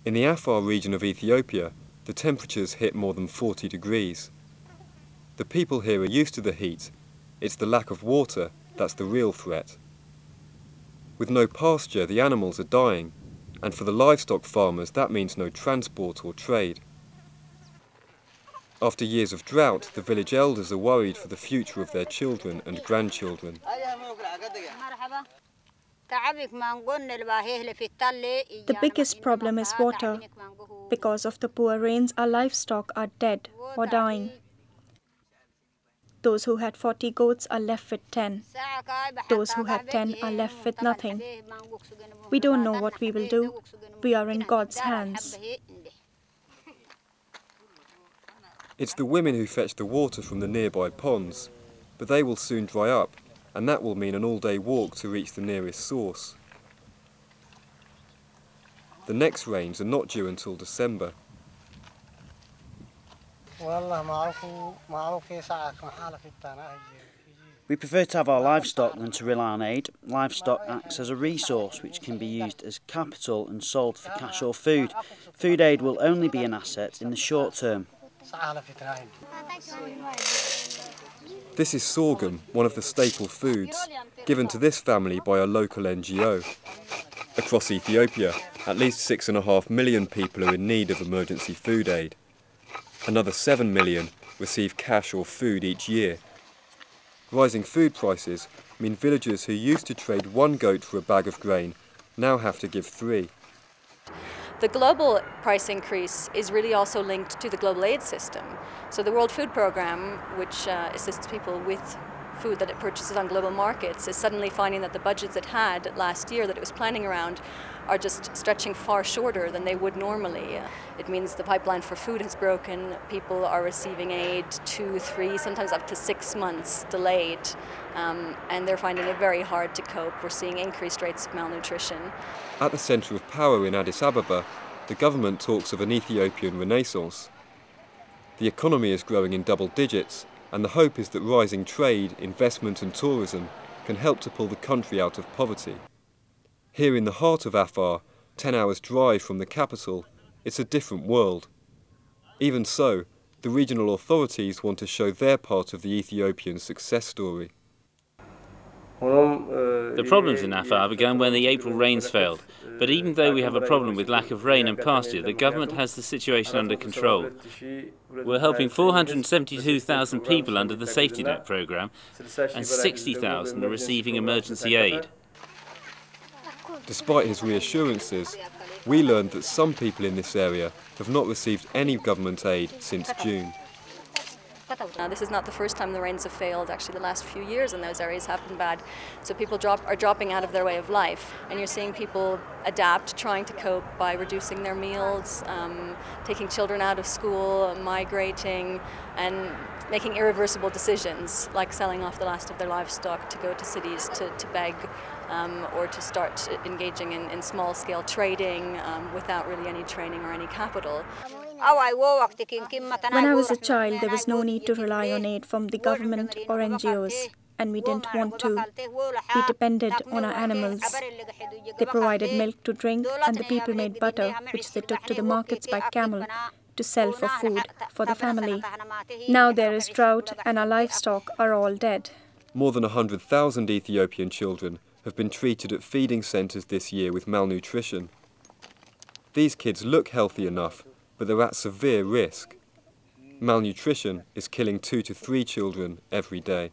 In the Afar region of Ethiopia, the temperatures hit more than 40 degrees. The people here are used to the heat. It's the lack of water that's the real threat. With no pasture, the animals are dying, and for the livestock farmers that means no transport or trade. After years of drought, the village elders are worried for the future of their children and grandchildren. The biggest problem is water. Because of the poor rains, our livestock are dead or dying. Those who had 40 goats are left with 10. Those who had 10 are left with nothing. We don't know what we will do. We are in God's hands. It's the women who fetch the water from the nearby ponds, but they will soon dry up, and that will mean an all-day walk to reach the nearest source. The next rains are not due until December. We prefer to have our livestock than to rely on aid. Livestock acts as a resource which can be used as capital and sold for cash or food. Food aid will only be an asset in the short term. This is sorghum, one of the staple foods, given to this family by a local NGO. Across Ethiopia, at least 6.5 million people are in need of emergency food aid. Another 7 million receive cash or food each year. Rising food prices mean villagers who used to trade 1 goat for a bag of grain now have to give 3. The global price increase is really also linked to the global aid system. So the World Food Programme, which assists people with food that it purchases on global markets, is suddenly finding that the budgets it had last year that it was planning around are just stretching far shorter than they would normally. It means the pipeline for food has broken. People are receiving aid 2, 3, sometimes up to 6 months delayed, and they're finding it very hard to cope. We're seeing increased rates of malnutrition. At the centre of power in Addis Ababa, the government talks of an Ethiopian renaissance. The economy is growing in double digits, and the hope is that rising trade, investment and tourism can help to pull the country out of poverty. Here in the heart of Afar, 10 hours drive from the capital, it's a different world. Even so, the regional authorities want to show their part of the Ethiopian success story. The problems in Afar began when the April rains failed, but even though we have a problem with lack of rain and pasture, the government has the situation under control. We're helping 472,000 people under the safety net programme, and 60,000 are receiving emergency aid. Despite his reassurances, we learned that some people in this area have not received any government aid since June. This is not the first time the rains have failed. Actually, the last few years in those areas have been bad. So people are dropping out of their way of life. And you're seeing people adapt, trying to cope by reducing their meals, taking children out of school, migrating, and making irreversible decisions, like selling off the last of their livestock to go to cities to beg, or to start engaging in small-scale trading without really any training or any capital. When I was a child, there was no need to rely on aid from the government or NGOs, and we didn't want to. We depended on our animals. They provided milk to drink, and the people made butter, which they took to the markets by camel to sell for food for the family. Now there is drought, and our livestock are all dead. More than 100,000 Ethiopian children have been treated at feeding centres this year with malnutrition. These kids look healthy enough, but they're at severe risk. Malnutrition is killing 2 to 3 children every day.